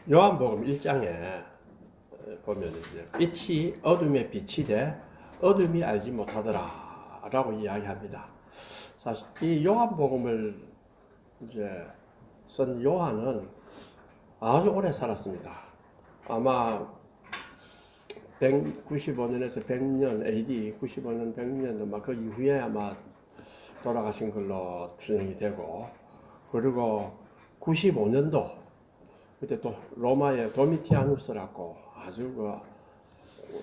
요한복음 1장에 보면 이제 빛이 어둠에 빛이 돼 어둠이 알지 못하더라 라고 이야기합니다. 사실 이 요한복음을 이제 쓴 요한은 아주 오래 살았습니다. 아마 195년에서 100년 AD 95년 100년 아마 그 이후에 아마 돌아가신 걸로 추정이 되고, 그리고 95년도 그때 또 로마의 도미티아누스라고 아주 그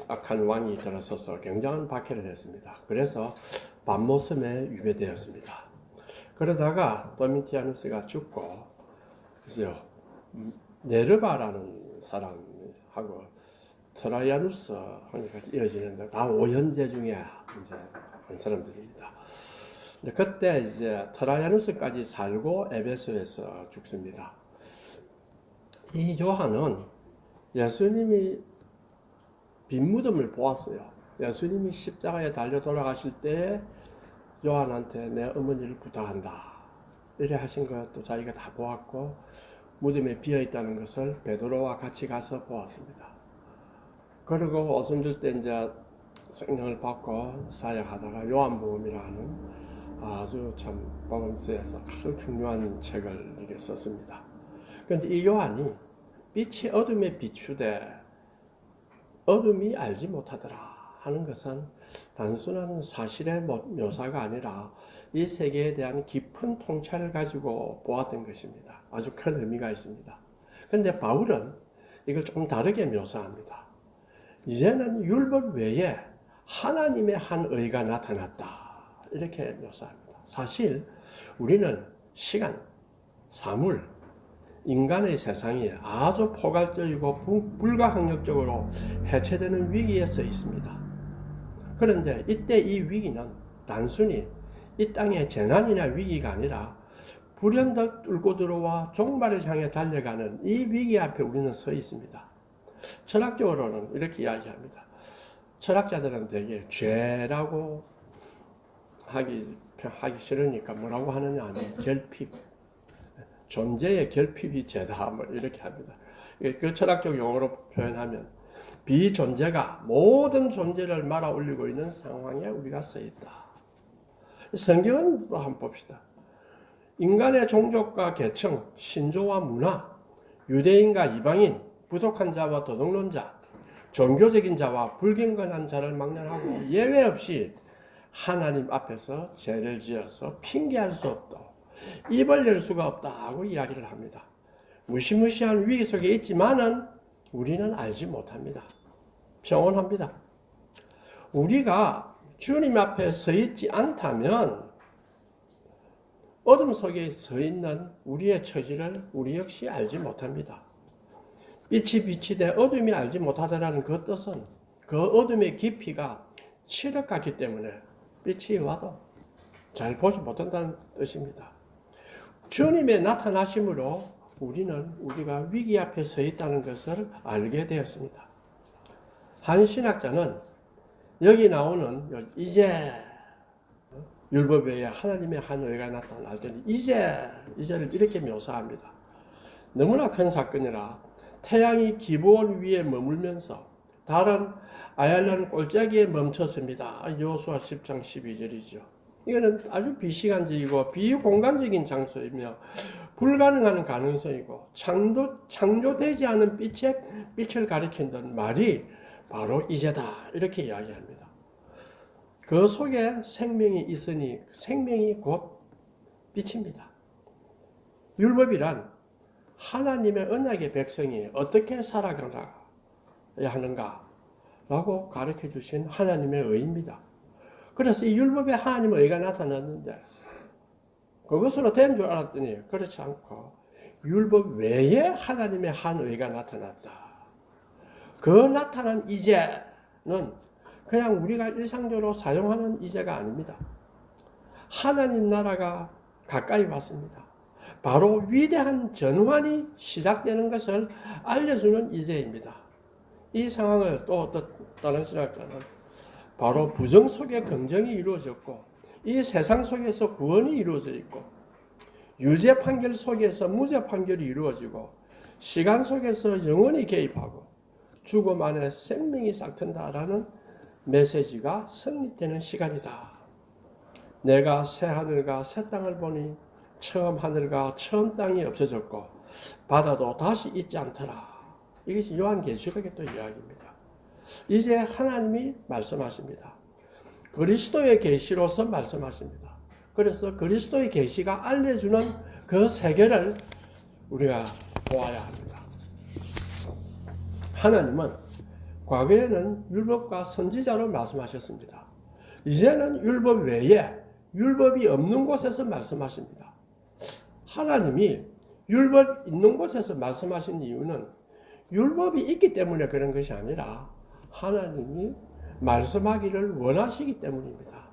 악한 왕이 들어서서 굉장한 박해를 했습니다. 그래서 밤모섬에 유배되었습니다. 그러다가 도미티아누스가 죽고, 그래서 네르바라는 사람하고 트라이아누스 하니까 이어지는데 다 오현제 중에 이제 한 사람들입니다. 그때 이제 트라이아누스까지 살고 에베소에서 죽습니다. 이 요한은 예수님이 빈 무덤을 보았어요. 예수님이 십자가에 달려 돌아가실 때 요한한테 내 어머니를 부탁한다 이래 하신 것도 자기가 다 보았고, 무덤에 비어있다는 것을 베드로와 같이 가서 보았습니다. 그리고 오순절 때 이제 성령을 받고 사역하다가 요한복음이라는 아주 참 복음서에서 아주 중요한 책을 이렇게 썼습니다. 그런데 이 요한이 빛이 어둠에 비추되 어둠이 알지 못하더라 하는 것은 단순한 사실의 묘사가 아니라 이 세계에 대한 깊은 통찰을 가지고 보았던 것입니다. 아주 큰 의미가 있습니다. 그런데 바울은 이걸 조금 다르게 묘사합니다. 이제는 율법 외에 하나님의 한 의가 나타났다 이렇게 묘사합니다. 사실 우리는 시간, 사물, 인간의 세상이 아주 포괄적이고 불가항력적으로 해체되는 위기에 서 있습니다. 그런데 이때 이 위기는 단순히 이 땅의 재난이나 위기가 아니라 불현듯 뚫고 들어와 종말을 향해 달려가는 이 위기 앞에 우리는 서 있습니다. 철학적으로는 이렇게 이야기합니다. 철학자들은 되게 죄라고 하기 싫으니까 뭐라고 하느냐 하면 결핍, 존재의 결핍이 죄다 뭐 이렇게 합니다. 그 철학적 용어로 표현하면 비존재가 모든 존재를 말아 올리고 있는 상황에 우리가 서 있다. 성경은 한번 봅시다. 인간의 종족과 계층, 신조와 문화, 유대인과 이방인, 부독한 자와 도덕론자, 종교적인 자와 불경건한 자를 막론하고 예외 없이 하나님 앞에서 죄를 지어서 핑계할 수 없다, 입을 열 수가 없다고 이야기를 합니다. 무시무시한 위기 속에 있지만은 우리는 알지 못합니다. 평온합니다. 우리가 주님 앞에 서 있지 않다면 어둠 속에 서 있는 우리의 처지를 우리 역시 알지 못합니다. 빛이 빛이 돼 어둠이 알지 못하다라는 그 뜻은 그 어둠의 깊이가 칠흑 같기 때문에 빛이 와도 잘 보지 못한다는 뜻입니다. 주님의 나타나심으로 우리는 우리가 위기 앞에 서 있다는 것을 알게 되었습니다. 한 신학자는 여기 나오는 이제 율법 외에 하나님의 한 의가 나타날 때는 이제를 이렇게 묘사합니다. 너무나 큰 사건이라 태양이 기브온 위에 머물면서 달은 아얄란 골짜기에 멈췄습니다. 여호수아 10장 12절이죠. 이거는 아주 비시간적이고 비공간적인 장소이며 불가능한 가능성이고 창조되지 않은 빛을 가리킨다는 말이 바로 이제다 이렇게 이야기합니다. 그 속에 생명이 있으니 생명이 곧 빛입니다. 율법이란 하나님의 언약의 백성이 어떻게 살아가야 하는가라고 가르쳐 주신 하나님의 의입니다. 그래서 이 율법에 하나님의 의가 나타났는데 그것으로 된 줄 알았더니 그렇지 않고 율법 외에 하나님의 한 의가 나타났다. 그 나타난 이제는 그냥 우리가 일상적으로 사용하는 이제가 아닙니다. 하나님 나라가 가까이 왔습니다. 바로 위대한 전환이 시작되는 것을 알려주는 이제입니다. 이 상황을 또 다른 신학자는 바로 부정 속에 긍정이 이루어졌고 이 세상 속에서 구원이 이루어져 있고 유죄 판결 속에서 무죄 판결이 이루어지고 시간 속에서 영원히 개입하고 죽음 안에 생명이 싹튼다라는 메시지가 성립되는 시간이다. 내가 새 하늘과 새 땅을 보니 처음 하늘과 처음 땅이 없어졌고 바다도 다시 있지 않더라. 이것이 요한계시록의 또 이야기입니다. 이제 하나님이 말씀하십니다. 그리스도의 계시로서 말씀하십니다. 그래서 그리스도의 계시가 알려주는 그 세계를 우리가 보아야 합니다. 하나님은 과거에는 율법과 선지자로 말씀하셨습니다. 이제는 율법 외에 율법이 없는 곳에서 말씀하십니다. 하나님이 율법 있는 곳에서 말씀하신 이유는 율법이 있기 때문에 그런 것이 아니라 하나님이 말씀하기를 원하시기 때문입니다.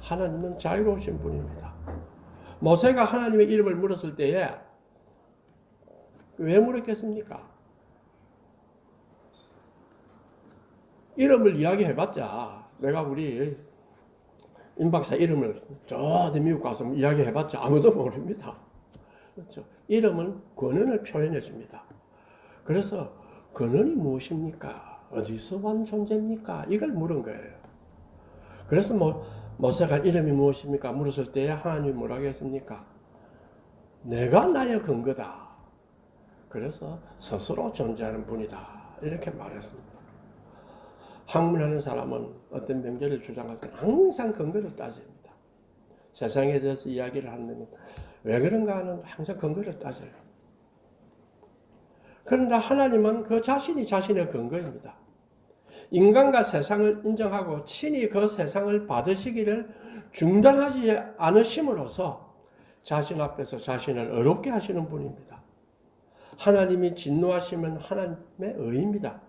하나님은 자유로우신 분입니다. 모세가 하나님의 이름을 물었을 때에 왜 물었겠습니까? 이름을 이야기해봤자 내가 우리 임박사 이름을 저 미국 가서 이야기해봤자 아무도 모릅니다. 그렇죠? 이름은 권한을 표현해 줍니다. 그래서 권한이 무엇입니까? 어디서 온 존재입니까? 이걸 물은 거예요. 그래서 모세가 이름이 무엇입니까? 물었을 때 하나님이 뭐라고 했습니까? 내가 나의 근거다. 그래서 스스로 존재하는 분이다. 이렇게 말했습니다. 학문하는 사람은 어떤 명제를 주장할 때는 항상 근거를 따집니다. 세상에 대해서 이야기를 하면 왜 그런가 하는 항상 근거를 따져요. 그런데 하나님은 그 자신이 자신의 근거입니다. 인간과 세상을 인정하고 친히 그 세상을 받으시기를 중단하지 않으심으로써 자신 앞에서 자신을 어렵게 하시는 분입니다. 하나님이 진노하시면 하나님의 의입니다.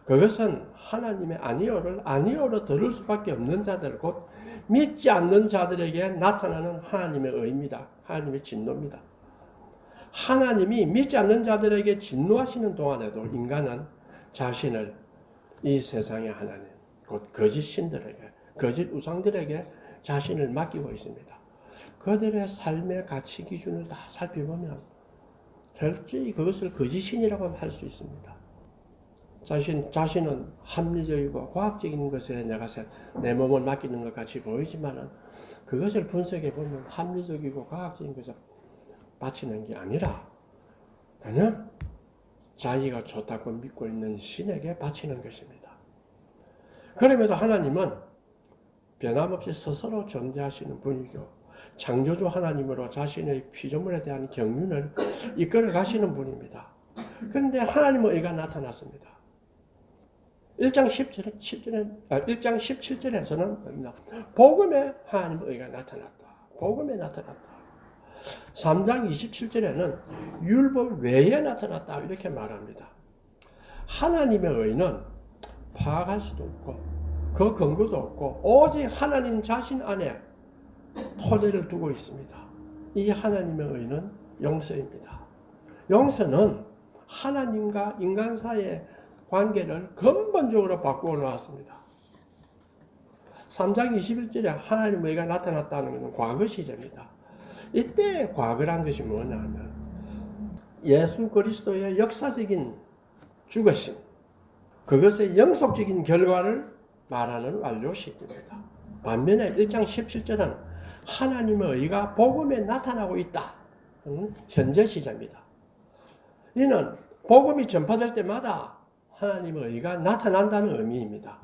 그것은 하나님의 아니오를 아니오로 들을 수밖에 없는 자들, 곧 믿지 않는 자들에게 나타나는 하나님의 의입니다. 하나님의 진노입니다. 하나님이 믿지 않는 자들에게 진노하시는 동안에도 인간은 자신을 이 세상의 하나님, 곧 거짓 신들에게, 거짓 우상들에게 자신을 맡기고 있습니다. 그들의 삶의 가치 기준을 다 살펴보면 철저히 그것을 거짓 신이라고 할 수 있습니다. 자신은 합리적이고 과학적인 것에 내 몸을 맡기는 것 같이 보이지만은 그것을 분석해 보면 합리적이고 과학적인 것을 바치는 게 아니라 그냥 자기가 좋다고 믿고 있는 신에게 바치는 것입니다. 그럼에도 하나님은 변함없이 스스로 존재하시는 분이고 창조주 하나님으로 자신의 피조물에 대한 경륜을 이끌어 가시는 분입니다. 그런데 하나님의 의가 나타났습니다. 1장 17절에서는 복음에 하나님의 의가 나타났다. 복음에 나타났다. 3장 27절에는 율법 외에 나타났다. 이렇게 말합니다. 하나님의 의는 파악할 수도 없고 그 근거도 없고 오직 하나님 자신 안에 토대를 두고 있습니다. 이 하나님의 의는 용서입니다. 용서는 하나님과 인간 사이의 관계를 근본적으로 바꾸어 놓았습니다. 3장 21절에 하나님의 의가 나타났다는 것은 과거 시제입니다. 이때 과거란 것이 뭐냐면 예수 그리스도의 역사적인 죽으심, 그것의 영속적인 결과를 말하는 완료 시기입니다. 반면에 1장 17절은 하나님의 의가 복음에 나타나고 있다. 현재 시제입니다. 이는 복음이 전파될 때마다 하나님의 의가 나타난다는 의미입니다.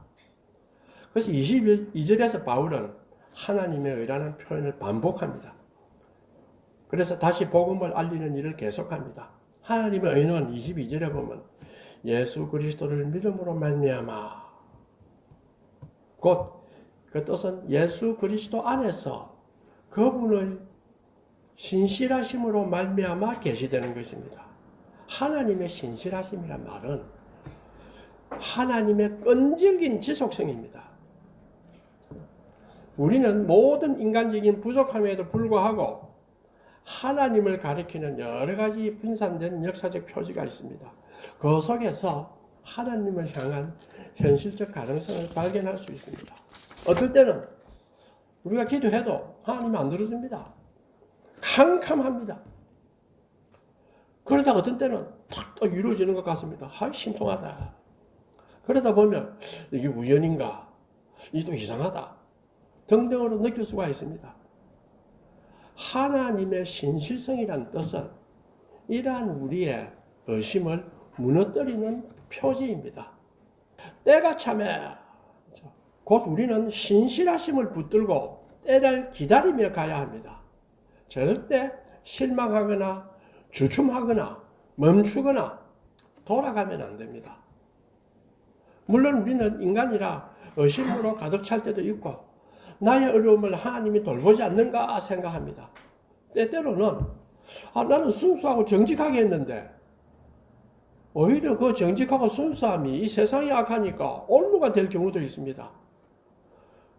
그래서 22절에서 바울은 하나님의 의라는 표현을 반복합니다. 그래서 다시 복음을 알리는 일을 계속합니다. 하나님의 의는 22절에 보면 예수 그리스도를 믿음으로 말미암아, 곧 그 뜻은 예수 그리스도 안에서 그분의 신실하심으로 말미암아 계시되는 것입니다. 하나님의 신실하심이란 말은 하나님의 끈질긴 지속성입니다. 우리는 모든 인간적인 부족함에도 불구하고 하나님을 가리키는 여러 가지 분산된 역사적 표지가 있습니다. 그 속에서 하나님을 향한 현실적 가능성을 발견할 수 있습니다. 어떨 때는 우리가 기도해도 하나님이 안 들어줍니다. 캄캄합니다. 그러다 어떤 때는 탁 이루어지는 것 같습니다. 신통하다. 그러다 보면 이게 우연인가? 이게 또 이상하다. 등등으로 느낄 수가 있습니다. 하나님의 신실성이란 뜻은 이러한 우리의 의심을 무너뜨리는 표지입니다. 때가 참에 곧 우리는 신실하심을 붙들고 때를 기다리며 가야 합니다. 절대 실망하거나 주춤하거나 멈추거나 돌아가면 안 됩니다. 물론 우리는 인간이라 의심으로 가득 찰 때도 있고 나의 어려움을 하나님이 돌보지 않는가 생각합니다. 때때로는 나는 순수하고 정직하게 했는데 오히려 그 정직하고 순수함이 이 세상이 악하니까 올무가 될 경우도 있습니다.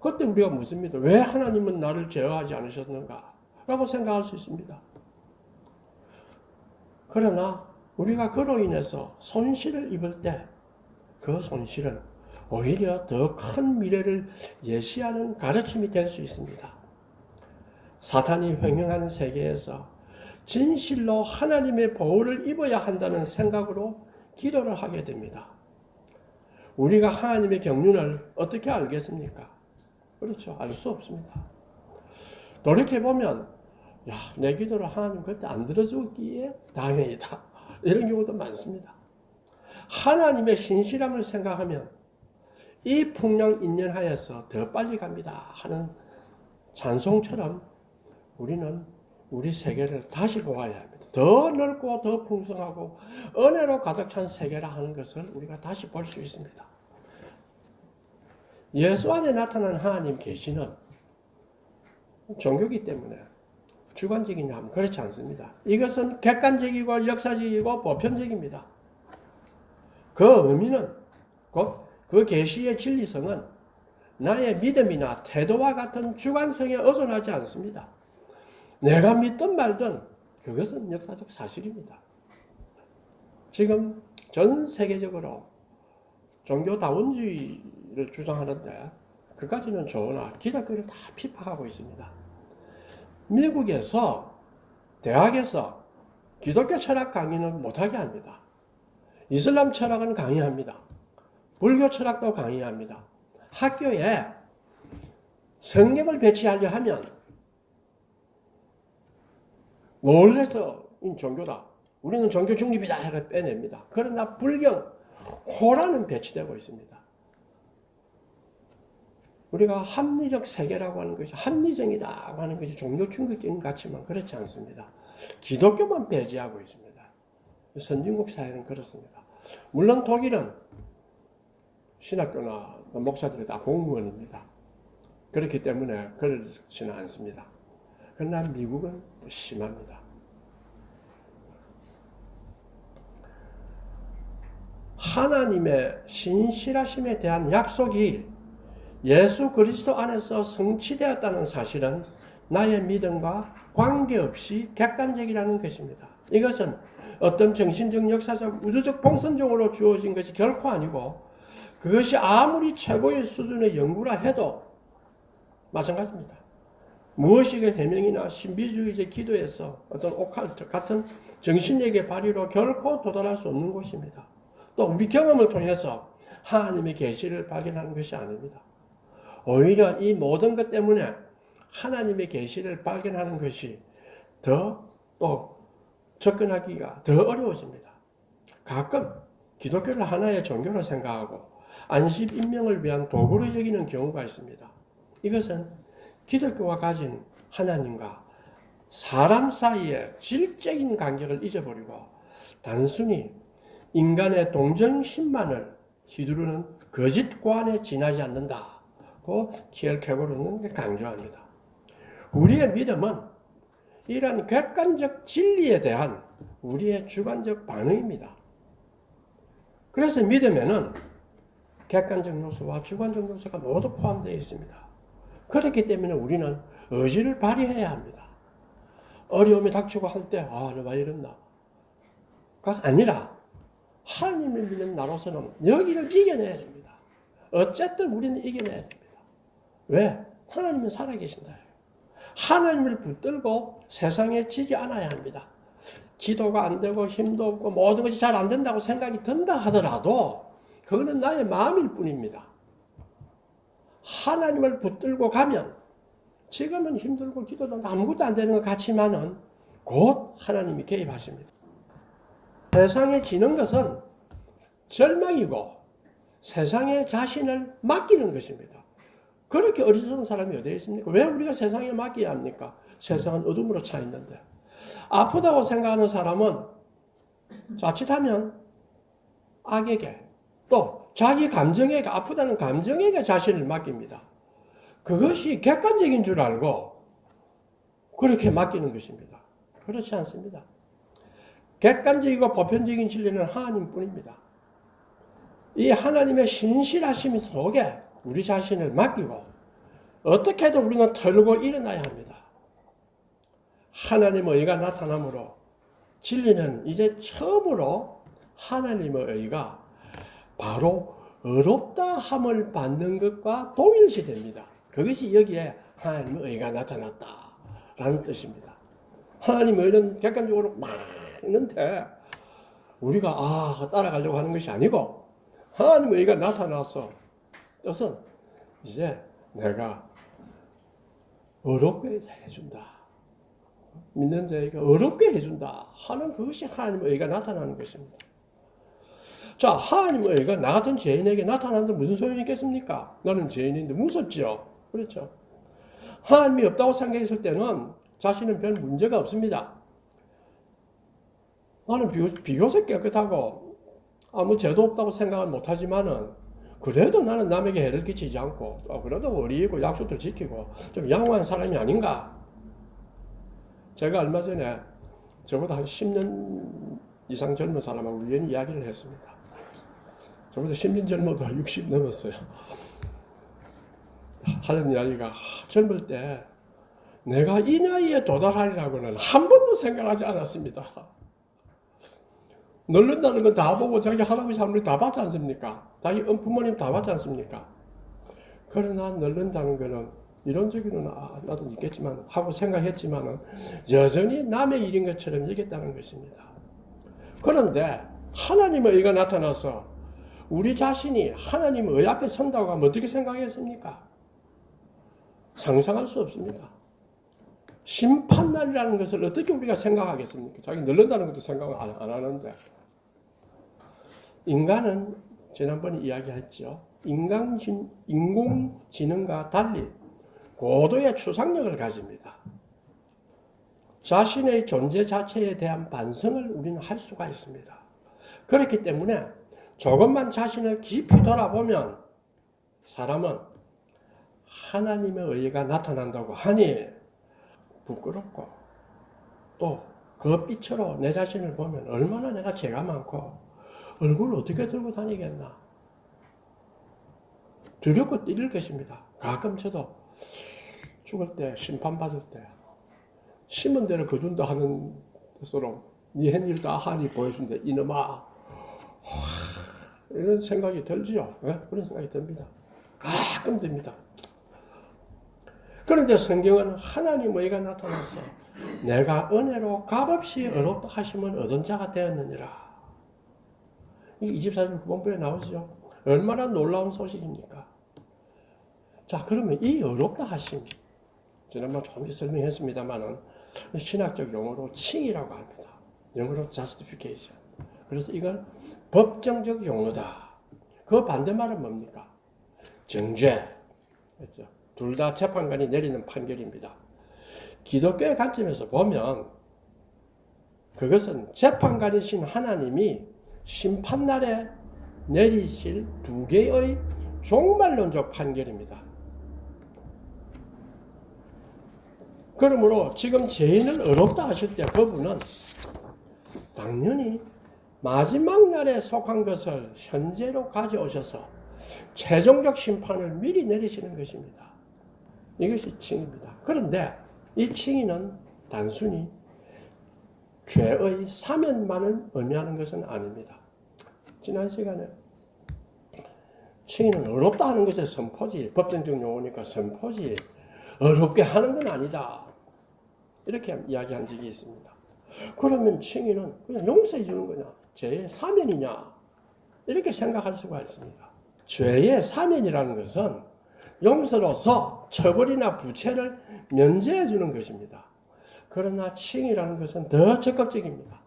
그때 우리가 묻습니다. 왜 하나님은 나를 제어하지 않으셨는가? 라고 생각할 수 있습니다. 그러나 우리가 그로 인해서 손실을 입을 때 그 손실은 오히려 더 큰 미래를 예시하는 가르침이 될 수 있습니다. 사탄이 횡행하는 세계에서 진실로 하나님의 보호를 입어야 한다는 생각으로 기도를 하게 됩니다. 우리가 하나님의 경륜을 어떻게 알겠습니까? 그렇죠. 알 수 없습니다. 돌이켜보면 내 기도를 하나님 그때 안 들어주기에 다행이다. 이런 경우도 많습니다. 하나님의 신실함을 생각하면 이 풍랑 인연하여서 더 빨리 갑니다 하는 찬송처럼 우리는 우리 세계를 다시 보아야 합니다. 더 넓고 더 풍성하고 은혜로 가득 찬 세계라 하는 것을 우리가 다시 볼 수 있습니다. 예수 안에 나타난 하나님 계시는 종교이기 때문에 주관적이냐 하면 그렇지 않습니다. 이것은 객관적이고 역사적이고 보편적입니다. 그 의미는 곧 그 계시의 진리성은 나의 믿음이나 태도와 같은 주관성에 의존하지 않습니다. 내가 믿든 말든 그것은 역사적 사실입니다. 지금 전 세계적으로 종교다원주의를 주장하는데 그까지는 좋으나 기독교를 다 핍박하고 있습니다. 미국에서 대학에서 기독교 철학 강의는 못하게 합니다. 이슬람 철학은 강의합니다. 불교 철학도 강의합니다. 학교에 성경을 배치하려 하면 놀래서 종교다. 우리는 종교 중립이다 해서 빼냅니다. 그러나 불경, 코란은 배치되고 있습니다. 우리가 합리적 세계라고 하는 것이 합리적이다 하는 것이 종교 중립적인 같지만 그렇지 않습니다. 기독교만 배제하고 있습니다. 선진국 사회는 그렇습니다. 물론 독일은 신학교나 목사들이 다 공무원입니다. 그렇기 때문에 그렇지는 않습니다. 그러나 미국은 심합니다. 하나님의 신실하심에 대한 약속이 예수 그리스도 안에서 성취되었다는 사실은 나의 믿음과 관계없이 객관적이라는 것입니다. 이것은 어떤 정신적, 역사적, 우주적 봉선적으로 주어진 것이 결코 아니고 그것이 아무리 최고의 수준의 연구라 해도 마찬가지입니다. 무의식의 해명이나 신비주의적 기도에서 어떤 오컬트 같은 정신력의 발휘로 결코 도달할 수 없는 곳입니다. 또 우리 경험을 통해서 하나님의 계시를 발견하는 것이 아닙니다. 오히려 이 모든 것 때문에 하나님의 계시를 발견하는 것이 더 또 접근하기가 더 어려워집니다. 가끔 기독교를 하나의 종교로 생각하고 안식 인명을 위한 도구로 여기는 경우가 있습니다. 이것은 기독교가 가진 하나님과 사람 사이의 질적인 관계를 잊어버리고 단순히 인간의 동정심만을 휘두르는 거짓 고안에 지나지 않는다고 키엘케고르는 강조합니다. 우리의 믿음은 이러한 객관적 진리에 대한 우리의 주관적 반응입니다. 그래서 믿음에는 객관적 요소와 주관적 요소가 모두 포함되어 있습니다. 그렇기 때문에 우리는 의지를 발휘해야 합니다. 어려움이 닥치고 할 때 왜 이랬나? 가 아니라 하나님을 믿는 나로서는 여기를 이겨내야 됩니다. 어쨌든 우리는 이겨내야 됩니다. 왜? 하나님은 살아계신다. 하나님을 붙들고 세상에 지지 않아야 합니다. 기도가 안 되고 힘도 없고 모든 것이 잘 안 된다고 생각이 든다 하더라도 그거는 나의 마음일 뿐입니다. 하나님을 붙들고 가면 지금은 힘들고 기도도 아무것도 안 되는 것 같지만은 곧 하나님이 개입하십니다. 세상에 지는 것은 절망이고 세상에 자신을 맡기는 것입니다. 그렇게 어리석은 사람이 어디에 있습니까? 왜 우리가 세상에 맡겨야 합니까? 세상은 어둠으로 차 있는데. 아프다고 생각하는 사람은 자칫하면 악에게 또 자기 감정에게 아프다는 감정에게 자신을 맡깁니다. 그것이 객관적인 줄 알고 그렇게 맡기는 것입니다. 그렇지 않습니다. 객관적이고 보편적인 진리는 하나님뿐입니다. 이 하나님의 신실하심 속에 우리 자신을 맡기고 어떻게든 우리는 털고 일어나야 합니다. 하나님의 의가 나타나므로 진리는 이제 처음으로 하나님의 의가 바로 어렵다 함을 받는 것과 동일시 됩니다. 그것이 여기에 하나님의 의가 나타났다라는 뜻입니다. 하나님의 의는 객관적으로 막 있는데 우리가 따라가려고 하는 것이 아니고 하나님의 의가 나타나서 뜻은 이제 내가 어렵게 해준다. 믿는 자에게 어렵게 해준다 하는 그것이 하나님의 의가 나타나는 것입니다. 자, 하나님의 의가 나 같은 죄인에게 나타나는데 무슨 소용이 있겠습니까? 나는 죄인인데 무섭죠. 그렇죠. 하나님이 없다고 생각했을 때는 자신은 별 문제가 없습니다. 나는 비교적 깨끗하고 아무 죄도 없다고 생각은 못하지만은 그래도 나는 남에게 해를 끼치지 않고 그래도 의리있고 약속도 지키고 좀 양호한 사람이 아닌가? 제가 얼마 전에 저보다 한 10년 이상 젊은 사람하고 우연히 이야기를 했습니다. 저보다 10년 젊어도 60 넘었어요. 하는 이야기가 젊을 때 내가 이 나이에 도달하리라고는 한 번도 생각하지 않았습니다. 늙는다는 건 다 보고 자기 할아버지 할머니 다 봤지 않습니까? 자기 부모님 다 봤지 않습니까? 그러나 늙는다는 거는 이론적으로는 나도 있겠지만 하고 생각했지만은 여전히 남의 일인 것처럼 여겼다는 것입니다. 그런데 하나님의 의가 나타나서 우리 자신이 하나님의 의 앞에 선다고 하면 어떻게 생각했습니까? 상상할 수 없습니다. 심판날이라는 것을 어떻게 우리가 생각하겠습니까? 자기 늙는다는 것도 생각을 안 하는데. 인간은 지난번에 이야기했죠. 인공지능과 달리 고도의 추상력을 가집니다. 자신의 존재 자체에 대한 반성을 우리는 할 수가 있습니다. 그렇기 때문에 조금만 자신을 깊이 돌아보면 사람은 하나님의 의가 나타난다고 하니 부끄럽고 또 그 빛으로 내 자신을 보면 얼마나 내가 죄가 많고 얼굴을 어떻게 들고 다니겠나 두렵고 떨릴 것입니다. 가끔 저도 죽을 때 심판받을 때 심은 대로 거둔다 하는 것으로 네 한 일 다 하니 보여준다 이놈아 이런 생각이 들지요. 네? 그런 생각이 듭니다. 가끔 듭니다. 그런데 성경은 하나님의 의가 나타나서 내가 은혜로 값없이 어렵다 하심은 얻은 자가 되었느니라. 이 24절 9번부에 나오죠. 얼마나 놀라운 소식입니까? 자, 그러면 이 어렵다 하심, 지난번 조금 설명했습니다만은 신학적 용어로 칭이라고 합니다. 영어로 justification. 그래서 이건 법정적 용어다. 그 반대말은 뭡니까? 정죄. 그렇죠? 둘 다 재판관이 내리는 판결입니다. 기독교의 관점에서 보면 그것은 재판관이신 하나님이 심판날에 내리실 두 개의 종말론적 판결입니다. 그러므로 지금 죄인을 어렵다 하실 때 그분은 당연히 마지막 날에 속한 것을 현재로 가져오셔서 최종적 심판을 미리 내리시는 것입니다. 이것이 칭의입니다. 그런데 이 칭의는 단순히 죄의 사면만을 의미하는 것은 아닙니다. 지난 시간에 칭의는 어렵다 하는 것의 선포지, 법정적 용어니까 선포지, 어렵게 하는 건 아니다. 이렇게 이야기한 적이 있습니다. 그러면 칭의는 그냥 용서해 주는 거냐? 죄의 사면이냐? 이렇게 생각할 수가 있습니다. 죄의 사면이라는 것은 용서로서 처벌이나 부채를 면제해 주는 것입니다. 그러나 칭의라는 것은 더 적극적입니다.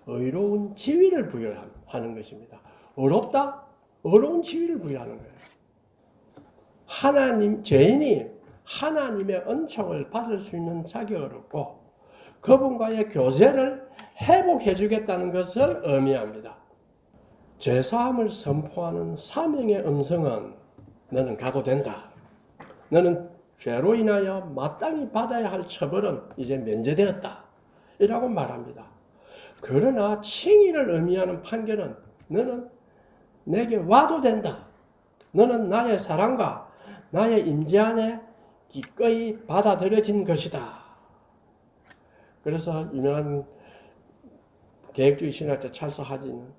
의로운 지위를 부여하는 것입니다. 어렵다? 어려운 지위를 부여하는 거예요. 죄인이 하나님의 은총을 받을 수 있는 자격을 얻고 그분과의 교제를 회복해 주겠다는 것을 의미합니다. 죄사함을 선포하는 사명의 음성은 너는 가도 된다. 너는 죄로 인하여 마땅히 받아야 할 처벌은 이제 면제되었다. 이라고 말합니다. 그러나 칭의를 의미하는 판결은 너는 내게 와도 된다. 너는 나의 사랑과 나의 임재 안에 기꺼이 받아들여진 것이다. 그래서 유명한 계획주의 신학자 찰스 하진은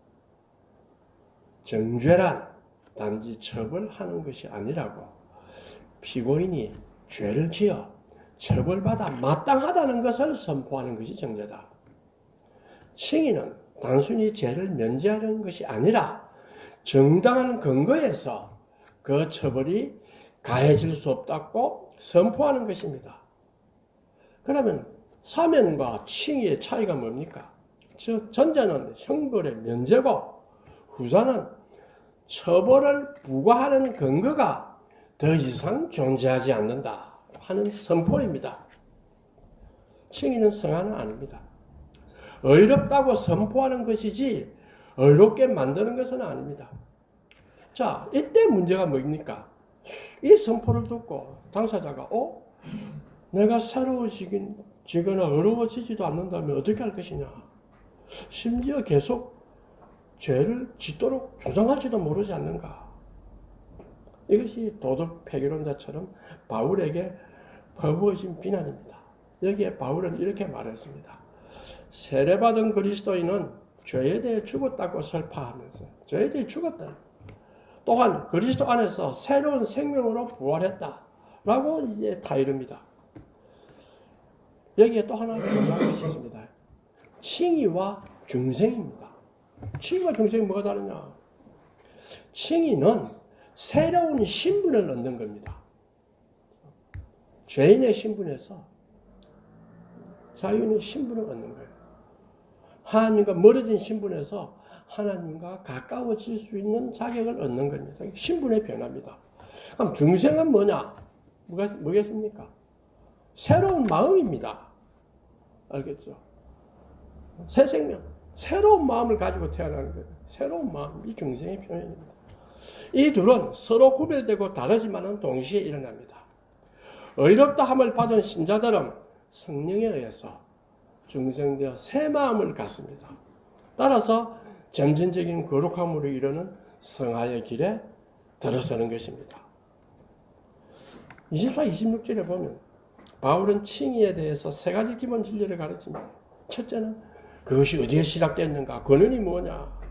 정죄란 단지 처벌하는 것이 아니라고 피고인이 죄를 지어 처벌받아 마땅하다는 것을 선포하는 것이 정죄다. 칭의는 단순히 죄를 면제하는 것이 아니라 정당한 근거에서 그 처벌이 가해질 수 없다고 선포하는 것입니다. 그러면 사면과 칭의의 차이가 뭡니까? 즉 전자는 형벌의 면제고 후자는 처벌을 부과하는 근거가 더 이상 존재하지 않는다 하는 선포입니다. 칭의는 성화는 아닙니다. 의롭다고 선포하는 것이지 의롭게 만드는 것은 아닙니다. 자, 이때 문제가 뭡니까? 이 선포를 듣고 당사자가 내가 새로워지거나 어려워지지도 않는다면 어떻게 할 것이냐? 심지어 계속 죄를 짓도록 조장할지도 모르지 않는가? 이것이 도덕 폐기론자처럼 바울에게 퍼부어진 비난입니다. 여기에 바울은 이렇게 말했습니다. 세례받은 그리스도인은 죄에 대해 죽었다고 설파하면서 죄에 대해 죽었다. 또한 그리스도 안에서 새로운 생명으로 부활했다. 라고 이제 다 이릅니다. 여기에 또 하나 중요한 것이 있습니다. 칭의와 중생입니다. 칭의와 중생이 뭐가 다르냐? 칭의는 새로운 신분을 얻는 겁니다. 죄인의 신분에서 자유인의 신분을 얻는 거예요. 하나님과 멀어진 신분에서 하나님과 가까워질 수 있는 자격을 얻는 겁니다. 신분의 변화입니다. 그럼 중생은 뭐냐? 뭐겠습니까? 새로운 마음입니다. 알겠죠? 새 생명, 새로운 마음을 가지고 태어나는 거예요. 새로운 마음, 이 중생의 표현입니다. 이 둘은 서로 구별되고 다르지만은 동시에 일어납니다. 의롭다 함을 받은 신자들은 성령에 의해서 중생되어 새 마음을 갖습니다. 따라서 점진적인 거룩함으로 이르는 성화의 길에 들어서는 것입니다. 24, 26절에 보면 바울은 칭의에 대해서 세 가지 기본 진리를 가르칩니다. 첫째는 그것이 어디에 시작됐는가? 근원이 뭐냐?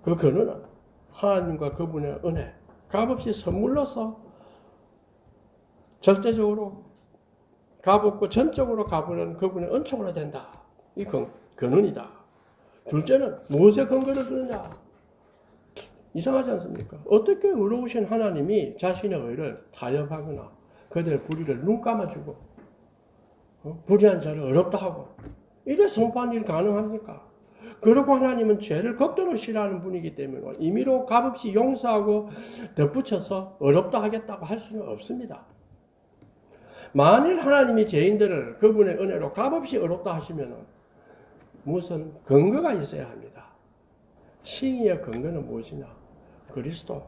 그 근원은 하나님과 그분의 은혜, 값없이 선물로서 절대적으로 값없고 전적으로 갚으는 그분의 은총으로 된다. 이 근원이다. 둘째는 무엇에 근거를 두느냐? 이상하지 않습니까? 어떻게 의로우신 하나님이 자신의 의를 타협하거나 그들의 불의를 눈 감아주고 불의한 자를 어렵다 하고 이래 선포한 일 가능합니까? 그리고 하나님은 죄를 극도로 싫어하는 분이기 때문에 임의로 값없이 용서하고 덧붙여서 어렵다 하겠다고 할 수는 없습니다. 만일 하나님이 죄인들을 그분의 은혜로 값없이 어렵다 하시면 무슨 근거가 있어야 합니다. 칭의의 근거는 무엇이냐? 그리스도와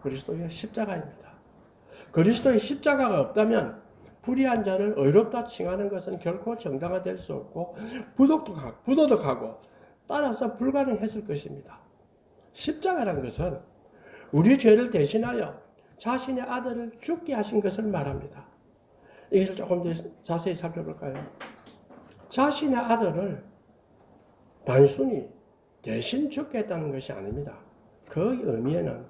그리스도의 십자가입니다. 그리스도의 십자가가 없다면 불의한 자를 의롭다 칭하는 것은 결코 정당화될 수 없고 부도덕하고 따라서 불가능했을 것입니다. 십자가란 것은 우리 죄를 대신하여 자신의 아들을 죽게 하신 것을 말합니다. 이것을 조금 더 자세히 살펴볼까요? 자신의 아들을 단순히 대신 죽게 했다는 것이 아닙니다. 그 의미에는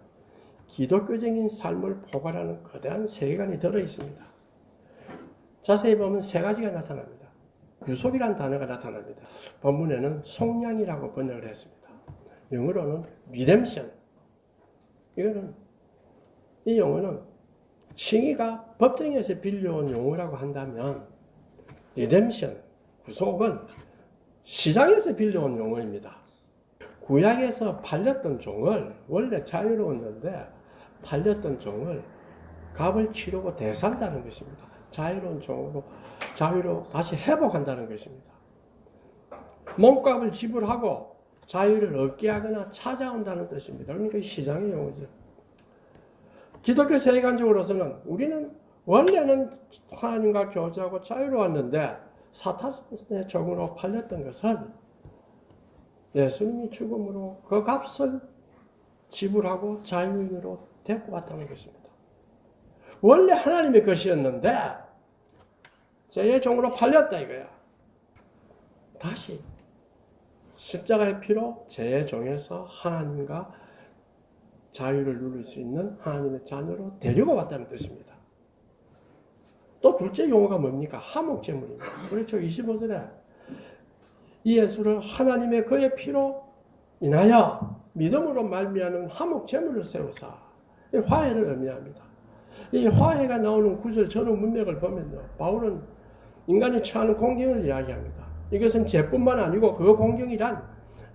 기독교적인 삶을 포괄하는 거대한 세계관이 들어 있습니다. 자세히 보면 세 가지가 나타납니다. 구속이란 단어가 나타납니다. 본문에는 속량이라고 번역을 했습니다. 영어로는 redemption. 이 용어는 칭의가 법정에서 빌려온 용어라고 한다면 redemption, 구속은 시장에서 빌려온 용어입니다. 구약에서 팔렸던 종을 원래 자유로웠는데 팔렸던 종을 값을 치르고 되산다는 것입니다. 자유로운 종으로 자유로 다시 회복한다는 것입니다. 몸값을 지불하고 자유를 얻게 하거나 찾아온다는 뜻입니다. 그러니까 시장의 용어죠. 기독교 세계관적으로서는 우리는 원래는 하나님과 교제하고 자유로웠는데 사탄의 종으로 팔렸던 것을 예수님이 죽음으로 그 값을 지불하고 자유인으로 데리고 왔다는 것입니다. 원래 하나님의 것이었는데 죄의 종으로 팔렸다 이거야. 다시 십자가의 피로 죄의 종에서 하나님과 자유를 누릴 수 있는 하나님의 자녀로 데리고 왔다는 뜻입니다. 또 둘째 용어가 뭡니까? 화목제물입니다. 그렇죠. 25절에 이 예수를 하나님의 그의 피로 인하여 믿음으로 말미암은 화목제물을 세우사. 이 화해를 의미합니다. 이 화해가 나오는 구절 전후 문맥을 보면요, 바울은 인간이 처하는 공경을 이야기합니다. 이것은 죄뿐만 아니고 그 공경이란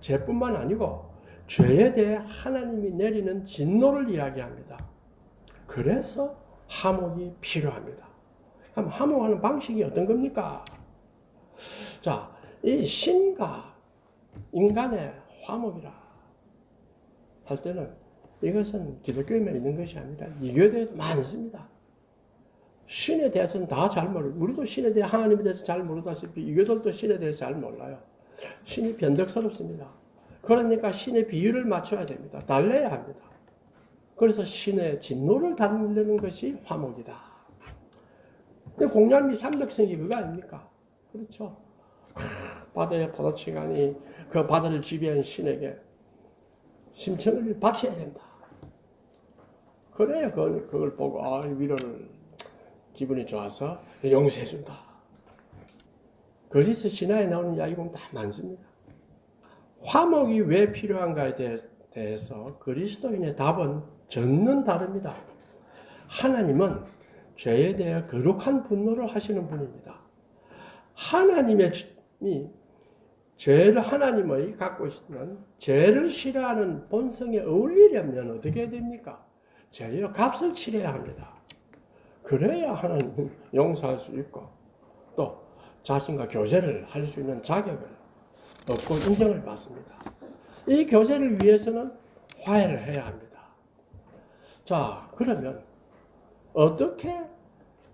죄뿐만 아니고 죄에 대해 하나님이 내리는 진노를 이야기합니다. 그래서 화목이 필요합니다. 그럼 화목하는 방식이 어떤 겁니까? 자, 이 신과 인간의 화목이라 할 때는 이것은 기독교에만 있는 것이 아니라 이교도에도 많습니다. 신에 대해서는 다 잘 모르고, 우리도 신에 대해 하나님에 대해서 잘 모르다시피 이교도들도 신에 대해서 잘 몰라요. 신이 변덕스럽습니다. 그러니까 신의 비율을 맞춰야 됩니다. 달래야 합니다. 그래서 신의 진노를 달래는 것이 화목이다. 공양미 삼덕성이 그거 아닙니까? 그렇죠. 바다의 바다치간이 그 바다를 지배한 신에게 심청을 바쳐야 된다. 그래야 그걸 보고 위로를 기분이 좋아서 용서해준다. 그리스 신화에 나오는 이야기 보면 다 많습니다. 화목이 왜 필요한가에 대해서 그리스도인의 답은 전는 다릅니다. 하나님은 죄에 대해 거룩한 분노를 하시는 분입니다. 하나님의 죄를 하나님의 갖고 있는 죄를 싫어하는 본성에 어울리려면 어떻게 해야 됩니까? 죄의 값을 치러야 합니다. 그래야 하나님은 용서할 수 있고 또 자신과 교제를 할 수 있는 자격을 얻고 인정을 받습니다. 이 교제를 위해서는 화해를 해야 합니다. 자, 그러면 어떻게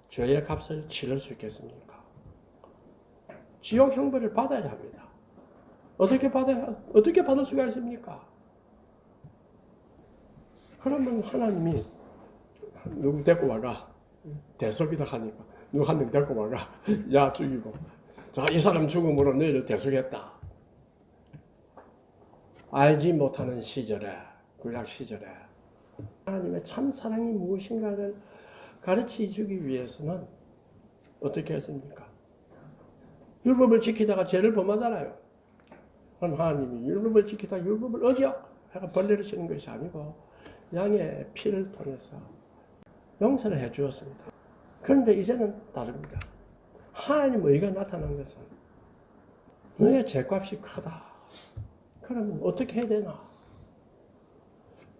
죄의 값을 치를 수 있겠습니까? 지옥 형벌을 받아야 합니다. 어떻게 받을 수가 있습니까? 그러면 하나님이 누구 데리고 와가. 대속이다 하니까 누구 한 명 데리고 와가. 야, 죽이고. 자, 이 사람 죽음으로 너희를 대속했다. 알지 못하는 시절에, 구약 시절에 하나님의 참 사랑이 무엇인가를 가르치기 위해서는 어떻게 했습니까? 율법을 지키다가 죄를 범하잖아요. 그럼 하나님이 율법을 지키다가 율법을 어겨 해가 벌레를 치는 것이 아니고 양의 피를 통해서 용서를 해 주었습니다. 그런데 이제는 다릅니다. 하나님 의가 나타난 것은 너의 죄값이 크다. 그러면 어떻게 해야 되나?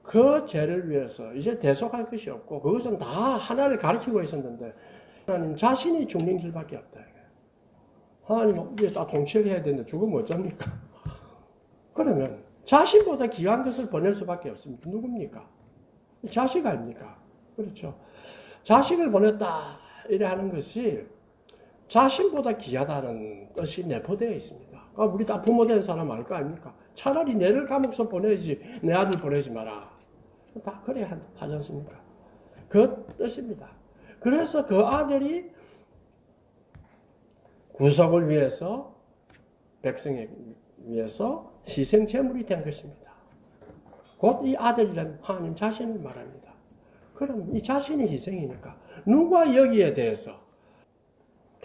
그 죄를 위해서 이제 대속할 것이 없고 그것은 다 하나를 가리키고 있었는데 하나님 자신이 죽는 길밖에 없다. 하나님 이제 다 통치를 해야 되는데 죽으면 어쩝니까? 그러면 자신보다 귀한 것을 보낼 수밖에 없습니다. 누굽니까? 자식 아닙니까? 그렇죠. 자식을 보냈다 이래 하는 것이 자신보다 귀하다는 뜻이 내포되어 있습니다. 우리 다 부모 된 사람 알 거 아닙니까? 차라리 내를 감옥서 보내지 내 아들 보내지 마라. 다 그래 하지 않습니까? 그 뜻입니다. 그래서 그 아들이 구속을 위해서 백성에 위해서 희생 제물이 된 것입니다. 곧 이 아들이란 하나님 자신을 말합니다. 그럼 이 자신이 희생이니까 누가 여기에 대해서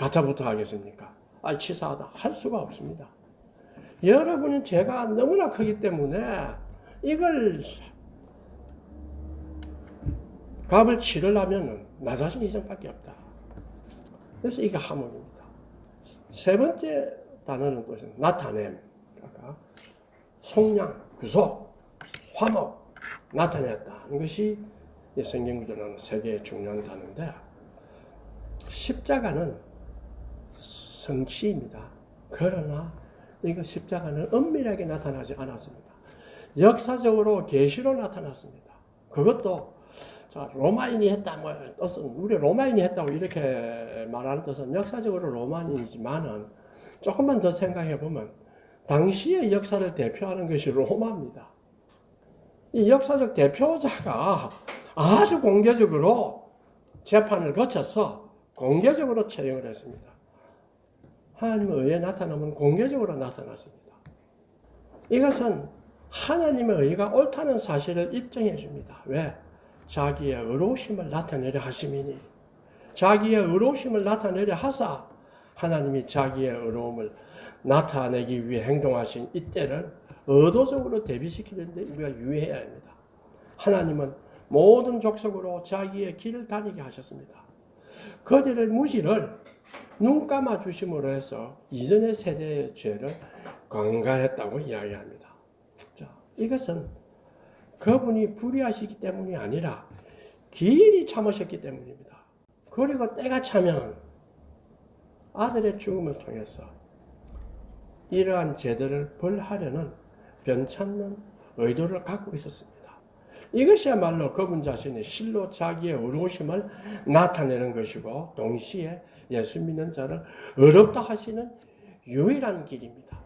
가짜부터 하겠습니까? 치사하다. 할 수가 없습니다. 여러분은 죄가 너무나 크기 때문에 이걸 값을 치르려면 나 자신 이성밖에 없다. 그래서 이게 하목입니다. 세 번째 단어는 또 나타냄. 그러니까 속량, 구속, 화목, 나타냈다. 이것이 성경구조라는 세 개의 중요한 단어인데 십자가는 성취입니다. 그러나 이거 십자가는 엄밀하게 나타나지 않았습니다. 역사적으로 계시로 나타났습니다. 그것도 로마인이 했다, 뜻은 우리 로마인이 했다고 이렇게 말하는 뜻은 역사적으로 로마인이지만은 조금만 더 생각해 보면 당시의 역사를 대표하는 것이 로마입니다. 이 역사적 대표자가 아주 공개적으로 재판을 거쳐서 공개적으로 처형을 했습니다. 하나님의 의에 나타나면 공개적으로 나타났습니다. 이것은 하나님의 의가 옳다는 사실을 입증해 줍니다. 왜? 자기의 의로우심을 나타내려 하심이니. 자기의 의로우심을 나타내려 하사 하나님이 자기의 의로움을 나타내기 위해 행동하신 이때를 의도적으로 대비시키는데 우리가 유의해야 합니다. 하나님은 모든 족속으로 자기의 길을 다니게 하셨습니다. 그들의 무지를 눈 감아 주심으로 해서 이전의 세대의 죄를 관가했다고 이야기합니다. 자, 이것은 그분이 불의하시기 때문이 아니라 길이 참으셨기 때문입니다. 그리고 때가 차면 아들의 죽음을 통해서 이러한 죄들을 벌하려는 변찮는 의도를 갖고 있었습니다. 이것이야말로 그분 자신의 실로 자기의 의로우심을 나타내는 것이고 동시에 예수 믿는 자를 의롭다 하시는 유일한 길입니다.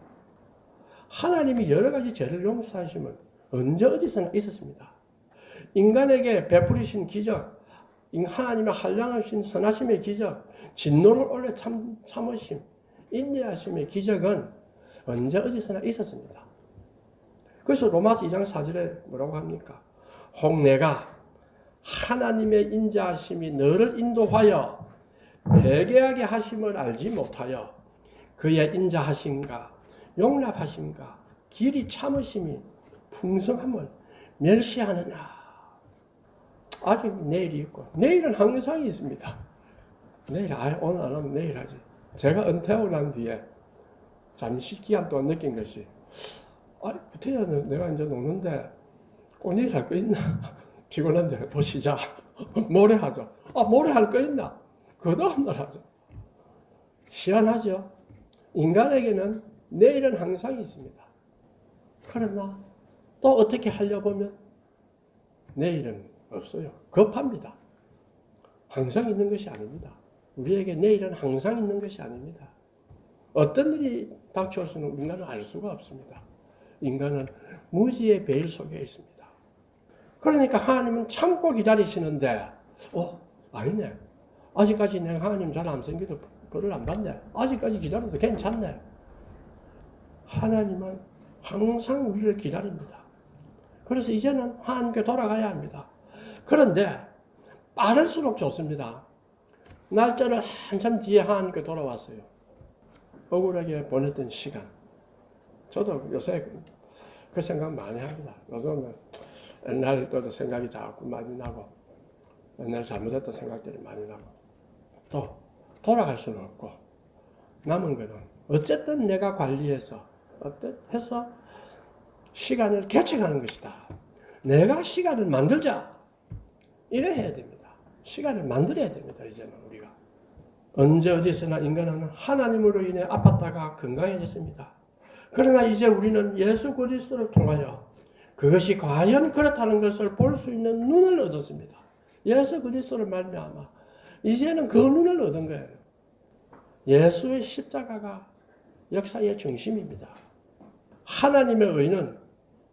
하나님이 여러 가지 죄를 용서하시면 언제 어디서나 있었습니다. 인간에게 베푸리신 기적, 하나님의 한량하신 선하심의 기적, 진노를 올려 참으심, 인내하심의 기적은 언제 어디서나 있었습니다. 그래서 로마서 2장 4절에 뭐라고 합니까? 혹 내가 하나님의 인자하심이 너를 인도하여 회개하게 하심을 알지 못하여 그의 인자하심과 용납하심과 길이 참으심이 풍성함을 멸시하느냐. 아직 내일이 있고 내일은 항상 있습니다. 내일 오늘 안 하면 내일 하지. 제가 은퇴하고 난 뒤에 잠시 기간 동안 느낀 것이 부태야 내가 이제 노는데 내일 할 거 있나? 피곤한데 보시자. 모레 하죠. 모레 할 거 있나? 그 다음날 하죠. 희한하죠. 인간에게는 내일은 항상 있습니다. 그러나 또 어떻게 하려고 하면 내일은 없어요. 급합니다. 항상 있는 것이 아닙니다. 우리에게 내일은 항상 있는 것이 아닙니다. 어떤 일이 닥쳐올 수는 인간은 알 수가 없습니다. 인간은 무지의 베일 속에 있습니다. 그러니까 하나님은 참고 기다리시는데 아니네. 아직까지 내가 하나님 잘 안 생기도 벌을 안 받네. 아직까지 기다려도 괜찮네. 하나님은 항상 우리를 기다립니다. 그래서 이제는 하나님께 돌아가야 합니다. 그런데 빠를수록 좋습니다. 날짜를 한참 뒤에 하나님께 돌아왔어요. 억울하게 보냈던 시간. 저도 요새 그 생각 많이 합니다. 요즘은 옛날 때도 생각이 자꾸 많이 나고 옛날 잘못했던 생각들이 많이 나고 또 돌아갈 수는 없고 남은 거는 어쨌든 내가 관리해서 해서 시간을 개척하는 것이다. 내가 시간을 만들자. 이래 해야 됩니다. 시간을 만들어야 됩니다. 이제는 우리가. 언제 어디서나 인간은 하나님으로 인해 아팠다가 건강해졌습니다. 그러나 이제 우리는 예수 그리스도를 통하여 그것이 과연 그렇다는 것을 볼 수 있는 눈을 얻었습니다. 예수 그리스도를 말미암아 이제는 그 눈을 얻은 거예요. 예수의 십자가가 역사의 중심입니다. 하나님의 의는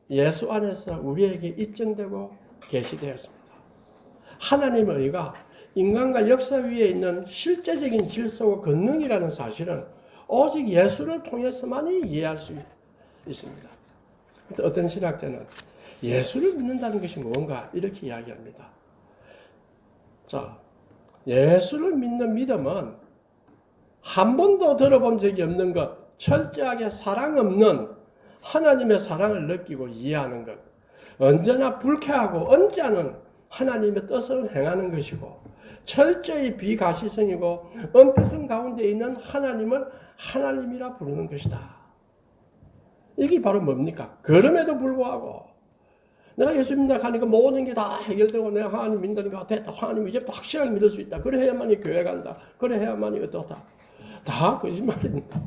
예수 안에서 우리에게 입증되고 계시되었습니다. 하나님의 의가 인간과 역사 위에 있는 실제적인 질서와 권능이라는 사실은 오직 예수를 통해서만이 이해할 수 있습니다. 그래서 어떤 신학자는 예수를 믿는다는 것이 뭔가 이렇게 이야기합니다. 자, 예수를 믿는 믿음은 한 번도 들어본 적이 없는 것, 철저하게 사랑 없는 하나님의 사랑을 느끼고 이해하는 것, 언제나 불쾌하고 언짢은 하나님의 뜻을 행하는 것이고, 철저히 비가시성이고 은폐성 가운데 있는 하나님을 하나님이라 부르는 것이다. 이게 바로 뭡니까? 그럼에도 불구하고 내가 예수 믿는다 하니까 모든 게 다 해결되고 내가 하나님 믿는다니까 됐다. 하나님 이제부터 확실하게 믿을 수 있다. 그래야만이 교회 간다. 그래야만이 어떻다. 다 거짓말입니다.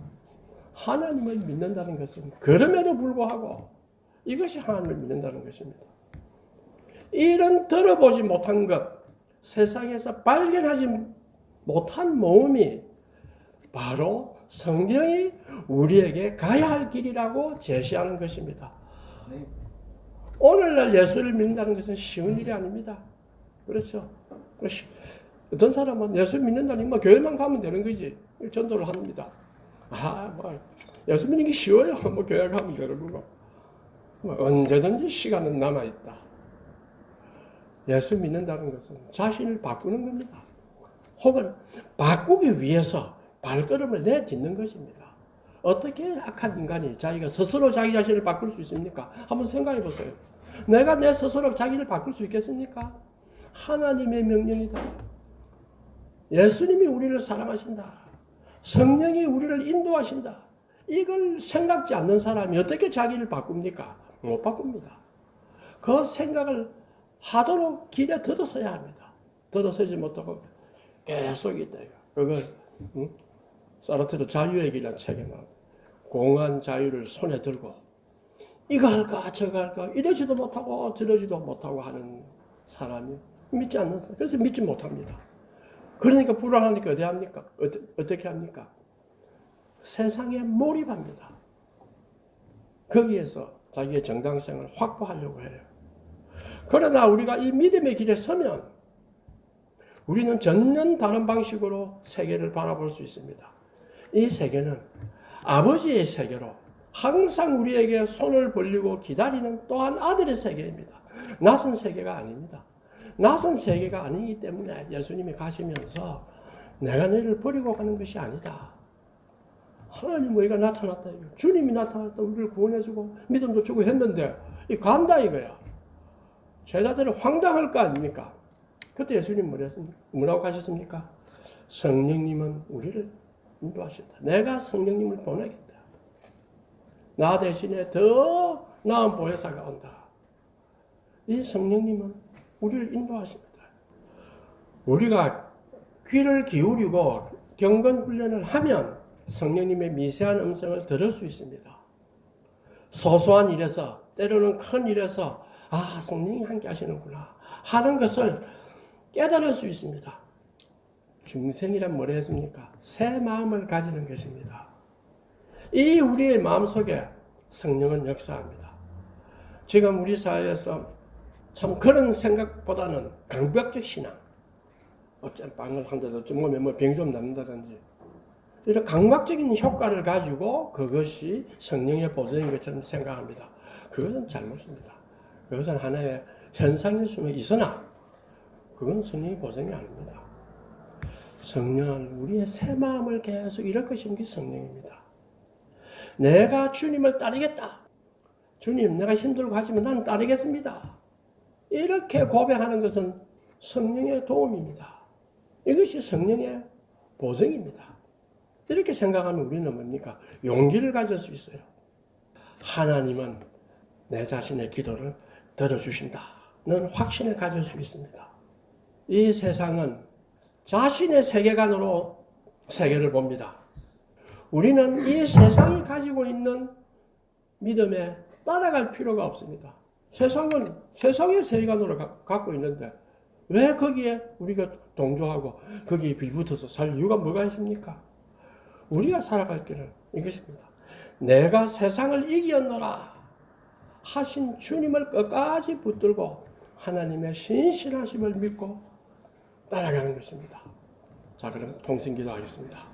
하나님을 믿는다는 것은 그럼에도 불구하고 이것이 하나님을 믿는다는 것입니다. 이런 들어보지 못한 것, 세상에서 발견하지 못한 모험이 바로 성경이 우리에게 가야 할 길이라고 제시하는 것입니다. 오늘날 예수를 믿는다는 것은 쉬운 일이 아닙니다. 그렇죠? 어떤 사람은 예수 믿는다니 뭐 교회만 가면 되는 거지. 전도를 합니다. 예수 믿는 게 쉬워요. 뭐 교회 가면 되는 거고. 언제든지 시간은 남아있다. 예수 믿는다는 것은 자신을 바꾸는 겁니다. 혹은 바꾸기 위해서 발걸음을 내딛는 것입니다. 어떻게 악한 인간이 자기가 스스로 자기 자신을 바꿀 수 있습니까? 한번 생각해 보세요. 내가 내 스스로 자기를 바꿀 수 있겠습니까? 하나님의 명령이다. 예수님이 우리를 사랑하신다. 성령이 우리를 인도하신다. 이걸 생각지 않는 사람이 어떻게 자기를 바꿉니까? 못 바꿉니다. 그 생각을 하도록 길에 들어서야 합니다. 들어서지 못하고 계속 있다. 그걸 사르트르 자유의 길이라는 책에 나옵니다. 공한 자유를 손에 들고 이거 할까 저거 할까 이러지도 못하고 저러지도 못하고 하는 사람이 믿지 않는 사람. 그래서 믿지 못합니다. 그러니까 불안하니까 어떻게 합니까? 어떻게 합니까? 세상에 몰입합니다. 거기에서 자기의 정당성을 확보하려고 해요. 그러나 우리가 이 믿음의 길에 서면 우리는 전혀 다른 방식으로 세계를 바라볼 수 있습니다. 이 세계는 아버지의 세계로 항상 우리에게 손을 벌리고 기다리는 또한 아들의 세계입니다. 낯선 세계가 아닙니다. 낯선 세계가 아니기 때문에 예수님이 가시면서 내가 너희를 버리고 가는 것이 아니다. 하나님 우리가 나타났다. 주님이 나타났다. 우리를 구원해주고 믿음도 주고 했는데 간다 이거야. 제자들은 황당할 거 아닙니까? 그때 예수님 뭐라고 하셨습니까? 성령님은 우리를 인도하신다. 내가 성령님을 보내겠다. 나 대신에 더 나은 보혜사가 온다. 이 성령님은 우리를 인도하십니다. 우리가 귀를 기울이고 경건 훈련을 하면 성령님의 미세한 음성을 들을 수 있습니다. 소소한 일에서 때로는 큰 일에서 성령이 함께 하시는구나 하는 것을 깨달을 수 있습니다. 중생이란 뭐라 했습니까? 새 마음을 가지는 것입니다. 이 우리의 마음속에 성령은 역사합니다. 지금 우리 사회에서 참 그런 생각보다는 강박적 신앙, 어쩜 빵을 한다든지 뭐 병이 좀 낫는다든지 이런 강박적인 효과를 가지고 그것이 성령의 보존인 것처럼 생각합니다. 그것은 잘못입니다. 그것은 하나의 현상일 수는 있으나 그건 성령의 보존이 아닙니다. 성령은 우리의 새 마음을 계속 일으키시는 게 성령입니다. 내가 주님을 따르겠다. 주님, 내가 힘들고 하시면 나는 따르겠습니다. 이렇게 고백하는 것은 성령의 도움입니다. 이것이 성령의 보증입니다. 이렇게 생각하면 우리는 뭡니까? 용기를 가질 수 있어요. 하나님은 내 자신의 기도를 들어주신다는 확신을 가질 수 있습니다. 이 세상은 자신의 세계관으로 세계를 봅니다. 우리는 이 세상이 가지고 있는 믿음에 따라갈 필요가 없습니다. 세상은 세상의 세계관으로 갖고 있는데 왜 거기에 우리가 동조하고 거기에 빌붙어서 살 이유가 뭐가 있습니까? 우리가 살아갈 길은 이것입니다. 내가 세상을 이겼노라 하신 주님을 끝까지 붙들고 하나님의 신실하심을 믿고 따라가는 것입니다. 자, 그럼 통성기도 하겠습니다.